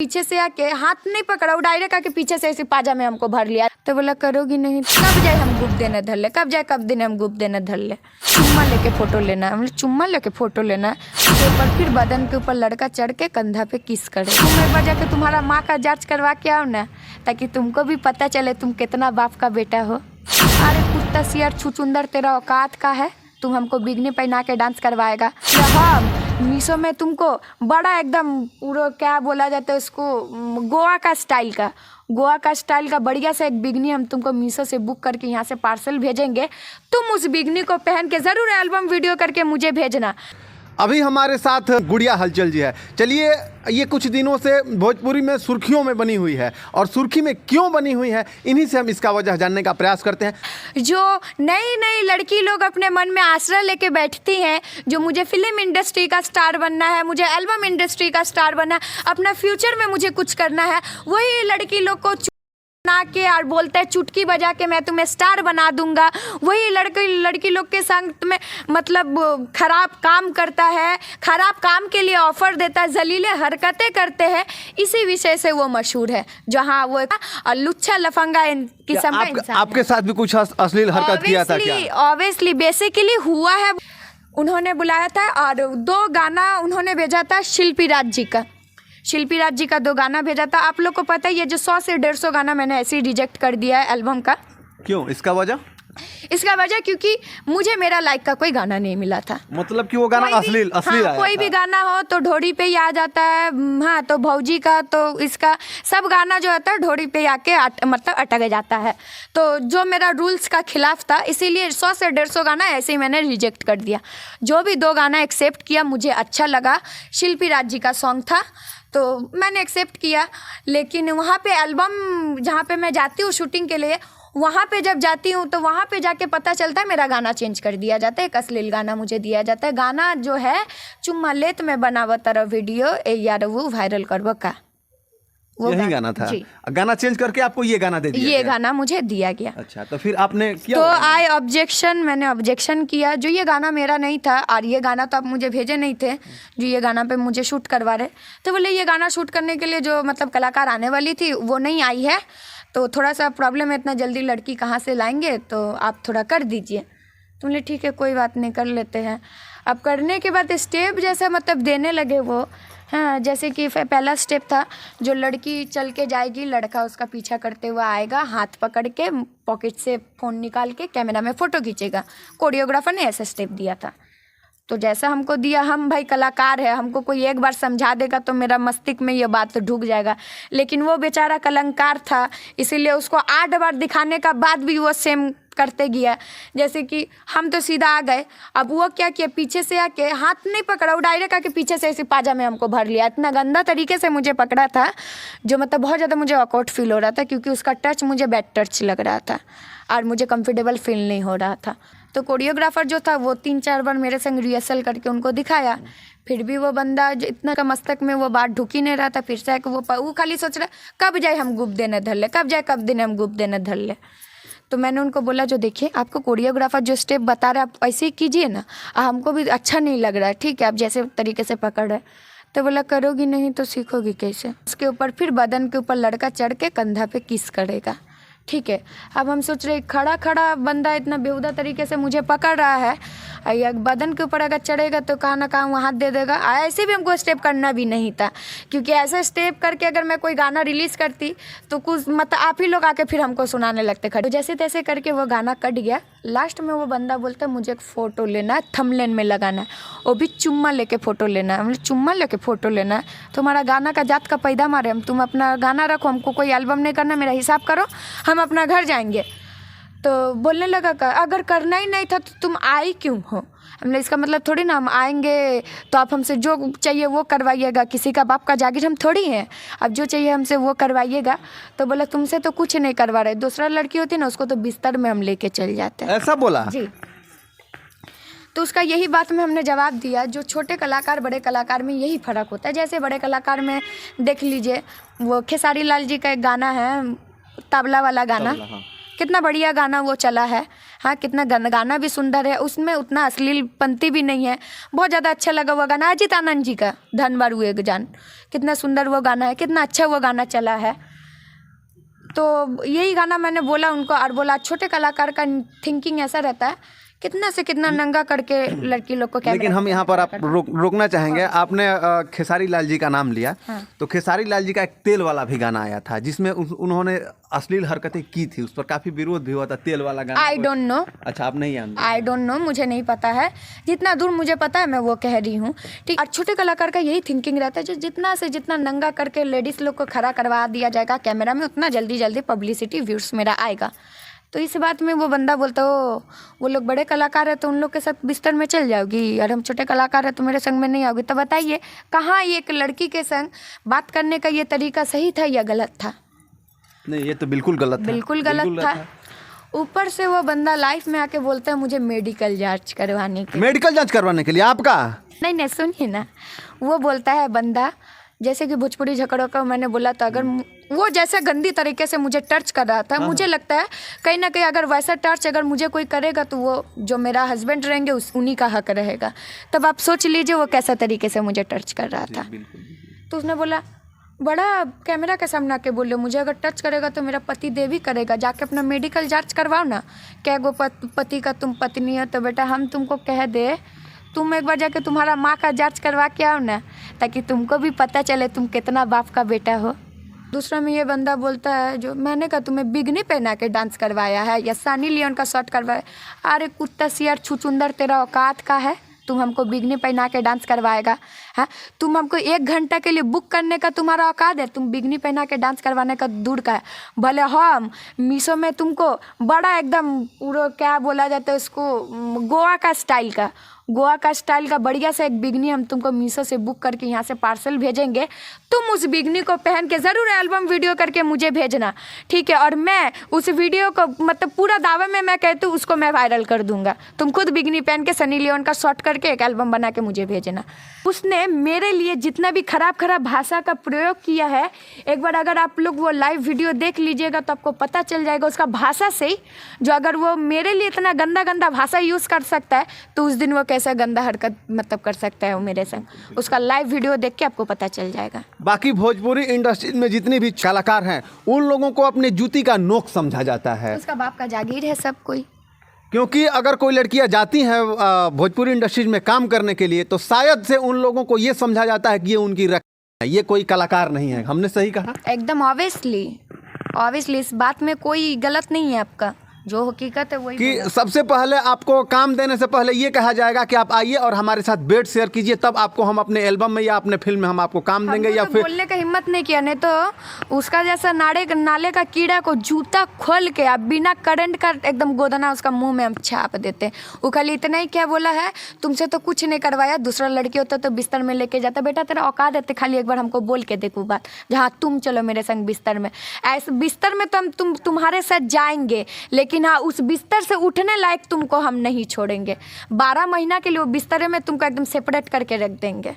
पीछे से आके हाथ नहीं पकड़ा, वो डायरेक्ट आके पीछे से ऐसे पाजा में हमको भर लिया। तो बोला करोगी नहीं, कब जाए हम गुप देने धर ले, कब जाए कब दिन हम गुप देने धर ले, चुम्मा लेके फोटो लेना। हमने चुम्मा लेके फोटो लेना के ऊपर, फिर बदन के ऊपर लड़का चढ़ के कंधा पे किस करे। तुम एक बार जाके तुम्हारा माँ का जांच करवा के आओ ना, ताकि तुमको भी पता चले तुम कितना बाप का बेटा हो। अरे कुत्ता सियार छुचुंदर, तेरा औकात का है? तुम हमको बिगनी पहना के डांस करवाएगा? हम मीशो में तुमको बड़ा एकदम पूरा क्या बोला जाता है उसको, गोवा का स्टाइल का बढ़िया से एक बिगनी हम तुमको मीशो से बुक करके यहाँ से पार्सल भेजेंगे। तुम उस बिगनी को पहन के ज़रूर एल्बम वीडियो करके मुझे भेजना। अभी हमारे साथ गुड़िया हलचल जी है। चलिए, ये कुछ दिनों से भोजपुरी में सुर्खियों में बनी हुई है, और सुर्खी में क्यों बनी हुई है इन्हीं से हम इसका वजह जानने का प्रयास करते हैं। जो नई नई लड़की लोग अपने मन में आश्रय लेके बैठती हैं, जो मुझे फिल्म इंडस्ट्री का स्टार बनना है, मुझे एल्बम इंडस्ट्री का स्टार बनना है, अपना फ्यूचर में मुझे कुछ करना है, वही लड़की लोग को बना के और बोलते हैं चुटकी बजा के मैं तुम्हें स्टार बना दूंगा। वही लड़की लोग के संग में मतलब खराब काम करता है, खराब काम के लिए ऑफर देता है, जलीले हरकतें करते हैं। इसी विषय से वो मशहूर है, जहाँ वो लुच्चा लफंगा किस्म का इंसान। आपके साथ भी कुछ अश्लील हरकत किया था क्या? ऑब्वियसली बेसिकली हुआ है। उन्होंने बुलाया था और 2 गाना उन्होंने भेजा था शिल्पी राज जी का 2 गाना भेजा था। आप लोग को पता ही है, जो 100 से 150 गाना मैंने ऐसे ही रिजेक्ट कर दिया है एल्बम का। क्यों? इसका वजह क्योंकि मुझे मेरा लाइक का कोई गाना नहीं मिला था। मतलब कि वो गाना अश्लील आया कोई भी गाना हो तो ढोड़ी पे ही आ जाता है। हाँ, तो भौजी का तो इसका सब गाना जो होता है ढोड़ी पे आके मतलब अटक जाता है। तो जो मेरा रूल्स का खिलाफ था, इसीलिए 100 से 150 गाना ऐसे ही मैंने रिजेक्ट कर दिया। जो भी 2 गाना एक्सेप्ट किया, मुझे अच्छा लगा। शिल्पी राज जी का सॉन्ग था तो मैंने एक्सेप्ट किया। लेकिन वहाँ पे एल्बम जहाँ पे मैं जाती हूँ शूटिंग के लिए, वहाँ पे जब जाती हूँ तो वहाँ पे जाके पता चलता है मेरा गाना चेंज कर दिया जाता है। एक अश्लील गाना मुझे दिया जाता है। गाना जो है चुम्मा लेत में बनावा तरह वीडियो यार वो वायरल करवा का, वो यही गाना था। गाना चेंज करके आपको ये गाना दे दिया, ये गाना मुझे दिया गया। अच्छा, तो फिर आपने किया? तो मैंने ऑब्जेक्शन किया, जो ये गाना मेरा नहीं था और ये गाना तो आप मुझे भेजे नहीं थे, जो ये गाना पे मुझे शूट करवा रहे। तो बोले ये गाना शूट करने के लिए जो मतलब कलाकार आने वाली थी वो नहीं आई है, तो थोड़ा सा प्रॉब्लम है, इतना जल्दी लड़की कहाँ से लाएंगे, तो आप थोड़ा कर दीजिए। तो बोले ठीक है कोई बात नहीं, कर लेते हैं। अब करने के बाद स्टेप जैसा मतलब देने लगे वो। हाँ, जैसे कि पहला स्टेप था, जो लड़की चल के जाएगी, लड़का उसका पीछा करते हुए आएगा, हाथ पकड़ के पॉकेट से फ़ोन निकाल के कैमरा में फ़ोटो खींचेगा। कोरियोग्राफर ने ऐसा स्टेप दिया था। तो जैसा हमको दिया, हम भाई कलाकार है, हमको कोई एक बार समझा देगा तो मेरा मस्तिष्क में ये बात ढुक जाएगा। लेकिन वो बेचारा कलंकार था, इसीलिए उसको 8 बार दिखाने का बाद भी वो सेम करते गया। जैसे कि हम तो सीधा आ गए, अब वो क्या किया, पीछे से आके हाथ नहीं पकड़ा, वो डायरेक्ट आके पीछे से ऐसे पाजा में हमको भर लिया। इतना गंदा तरीके से मुझे पकड़ा था, जो मतलब बहुत ज़्यादा मुझे ऑकवर्ड फील हो रहा था, क्योंकि उसका टच मुझे बैड टच लग रहा था और मुझे कंफर्टेबल फील नहीं हो रहा था। तो कोरियोग्राफर जो था वो 3-4 बार मेरे संग रिहर्सल करके उनको दिखाया, फिर भी वो बंदा जो इतना का मस्तक में वो बात ढुक ही नहीं रहा था। फिर से वो खाली सोच रहा कब जाए हम गुप देने धर ले, कब जाए कब दिन हम गुप देने धर ले। तो मैंने उनको बोला जो देखिए आपको कोरियोग्राफर जो स्टेप बता रहा है आप ऐसे ही कीजिए ना, हमको भी अच्छा नहीं लग रहा है, ठीक है आप जैसे तरीके से पकड़ रहे। तो बोला करोगी नहीं तो सीखोगी कैसे। उसके ऊपर फिर बदन के ऊपर लड़का चढ़ के कंधा पे किस करेगा, ठीक है। अब हम सोच रहे खड़ा बंदा इतना बेहुदा तरीके से मुझे पकड़ रहा है, या बदन के ऊपर अगर चढ़ेगा तो कहाँ ना कहाँ वो हाथ दे देगा। ऐसे भी हमको स्टेप करना भी नहीं था, क्योंकि ऐसा स्टेप करके अगर मैं कोई गाना रिलीज़ करती तो कुछ मतलब आप ही लोग आके फिर हमको सुनाने लगते खड़े। तो जैसे तैसे करके वो गाना कट गया। लास्ट में वो बंदा बोलता मुझे एक फ़ोटो लेना है, थंबनेल में लगाना है, वो भी चुम्मा लेके फ़ोटो लेना है। मतलब चुम्मा लेके फ़ोटो लेना है, तुम्हारा गाना का जात का पैदा मारे हम, तुम अपना गाना रखो, हमको कोई एल्बम नहीं करना, मेरा हिसाब करो, हम अपना घर जाएंगे। तो बोलने लगा अगर करना ही नहीं था तो तुम आई क्यों हो। हमने इसका मतलब थोड़ी ना हम आएंगे तो आप हमसे जो चाहिए वो करवाइएगा, किसी का बाप का जागीर हम थोड़ी हैं, अब जो चाहिए हमसे वो करवाइएगा। तो बोला तुमसे तो कुछ नहीं करवा रहे, दूसरा लड़की होती है ना उसको तो बिस्तर में हम लेके चल जाते हैं। ऐसा बोला जी। तो उसका यही बात में हमने जवाब दिया, जो छोटे कलाकार बड़े कलाकार में यही फ़र्क होता है। जैसे बड़े कलाकार में देख लीजिए, वो खेसारी लाल जी का एक गाना है तबला वाला गाना, कितना बढ़िया गाना वो चला है। हाँ, कितना गाना भी सुंदर है, उसमें उतना अश्लील पंक्ति भी नहीं है। बहुत ज़्यादा अच्छा लगा वो गाना, अजीत आनंद जी का धन बारू एक जान, कितना सुंदर वो गाना है, कितना अच्छा वो गाना चला है। तो यही गाना मैंने बोला उनको, और बोला छोटे कलाकार का थिंकिंग ऐसा रहता है, कितना से कितना नंगा करके लड़की लोग को कैमरा। लेकिन हम यहाँ पर आप रोकना चाहेंगे। आपने खेसारी लाल जी का नाम लिया। हाँ। तो खेसारी लाल जी का एक तेल वाला भी गाना आया था जिसमें उन्होंने अश्लील हरकतें की थी, उस पर काफी विरोध भी हुआ था, तेल वाला गाना। I don't know. अच्छा, आप नहीं जानते? आई डोंट नो, मुझे नहीं पता है। जितना दूर मुझे पता है मैं वो कह रही हूँ, ठीक। और छोटे कलाकार का यही थिंकिंग रहता है, जो जितना से जितना नंगा करके लेडीज़ लोग को खड़ा करवा दिया जाएगा कैमरा में, उतना जल्दी जल्दी पब्लिसिटी व्यूज़ मेरा आएगा। तो इस बात में वो बंदा बोलता हो वो लोग बड़े कलाकार है तो उन लोग के साथ बिस्तर में चल जाओगी, और हम छोटे कलाकार है तो मेरे संग में नहीं आओगी। तो बताइए कहाँ एक लड़की के संग बात करने का ये तरीका सही था या गलत था? नहीं, ये तो बिल्कुल गलत था। बिल्कुल गलत था। ऊपर से वो बंदा लाइफ में आके बोलता है मुझे मेडिकल जांच करवाने के। मेडिकल जांच करवाने के लिए आपका? नहीं, सुनिए ना, वो बोलता है बंदा, जैसे कि भोजपुरी झगड़ों का मैंने बोला था, अगर वो जैसे गंदी तरीके से मुझे टच कर रहा था, मुझे लगता है कहीं ना कहीं अगर वैसा टच अगर मुझे कोई करेगा तो वो जो मेरा हस्बैंड रहेंगे उन्हीं का हक रहेगा। तब आप सोच लीजिए वो कैसा तरीके से मुझे टच कर रहा था। तो उसने बोला बड़ा कैमरा के सामने आके बोल रहे हो, मुझे अगर टच करेगा तो मेरा पति देव ही करेगा, जाके अपना मेडिकल जांच करवाओ ना। क्या गो पति का तुम पत्नी हो तो बेटा हम तुमको कह दे, तुम एक बार जाके तुम्हारा माँ का जांच करवा के आओ ना, ताकि तुमको भी पता चले तुम कितना बाप का बेटा हो। दूसरा में ये बंदा बोलता है, जो मैंने कहा तुम्हें बिगनी पहना के डांस करवाया है या सनी लियोन का शॉट करवाया? अरे कुत्ता सियार छुचुंदर, तेरा औकात का है? तुम हमको बिगनी पहना के डांस करवाएगा? हाँ, तुम हमको 1 घंटा के लिए बुक करने का तुम्हारा औकात है? तुम बिगनी पहना के डांस करवाने का दूर का है। भले हम मीशो में तुमको बड़ा एकदम पूरा क्या बोला जाता है उसको, गोवा का स्टाइल का बढ़िया से एक बिगनी हम तुमको मीशो से बुक करके यहाँ से पार्सल भेजेंगे। तुम उस बिगनी को पहन के ज़रूर एल्बम वीडियो करके मुझे भेजना, ठीक है? और मैं उस वीडियो को मतलब पूरा दावा में मैं कहती हूँ उसको मैं वायरल कर दूंगा। तुम खुद बिगनी पहन के सनी लियोन का शॉट करके एक एल्बम बना के मुझे भेजना। उसने मेरे लिए जितना भी खराब भाषा का प्रयोग किया है, एक बार अगर आप लोग वो लाइव वीडियो देख लीजिएगा तो आपको पता चल जाएगा उसका भाषा से ही, जो अगर वो मेरे लिए इतना गंदा भाषा यूज़ कर सकता है तो उस दिन वो कैसा गंदा हरकत मतलब कर सकता है वो मेरे संग। उसका लाइव वीडियो देख के आपको पता चल जाएगा। बाकी भोजपुरी इंडस्ट्री में जितने भी कलाकार हैं उन लोगों को अपने जूती का नोक समझा जाता है। उसका बाप का जागीर है सब कोई। क्योंकि अगर कोई लड़कियां जाती हैं भोजपुरी इंडस्ट्री में काम करने के लिए तो शायद से उन लोगों को ये समझा जाता है कि ये उनकी रक्षा है, ये कोई कलाकार नहीं है। हमने सही कहा? एकदम ऑब्वियसली इस बात में कोई गलत नहीं है आपका, जो हकीकत है वही कि सबसे पहले आपको काम देने से पहले ये कहा जाएगा कि आप आइए और हमारे साथ बेड शेयर कीजिए, तब आपको हम अपने एल्बम में या अपने फिल्म में हम आपको काम देंगे। या तो फिर बोलने का हिम्मत नहीं किया, नहीं तो उसका जैसा नाले का कीड़ा को जूता खोल के आप बिना करंट का एकदम गोदना उसका मुंह में हम छाप देते। वो खाली इतना ही क्या बोला है, तुमसे तो कुछ नहीं करवाया, दूसरा लड़की होता तो बिस्तर में लेके जाता। बेटा तेरा औकात है, खाली एक बार हमको बोल के देखो बात, जहाँ तुम चलो मेरे संग बिस्तर में। ऐसे बिस्तर में तो तुम्हारे साथ जाएंगे, लेकिन हाँ उस बिस्तर से उठने लायक तुमको हम नहीं छोड़ेंगे। 12 महीना के लिए वो बिस्तर में तुमको एकदम सेपरेट करके रख देंगे।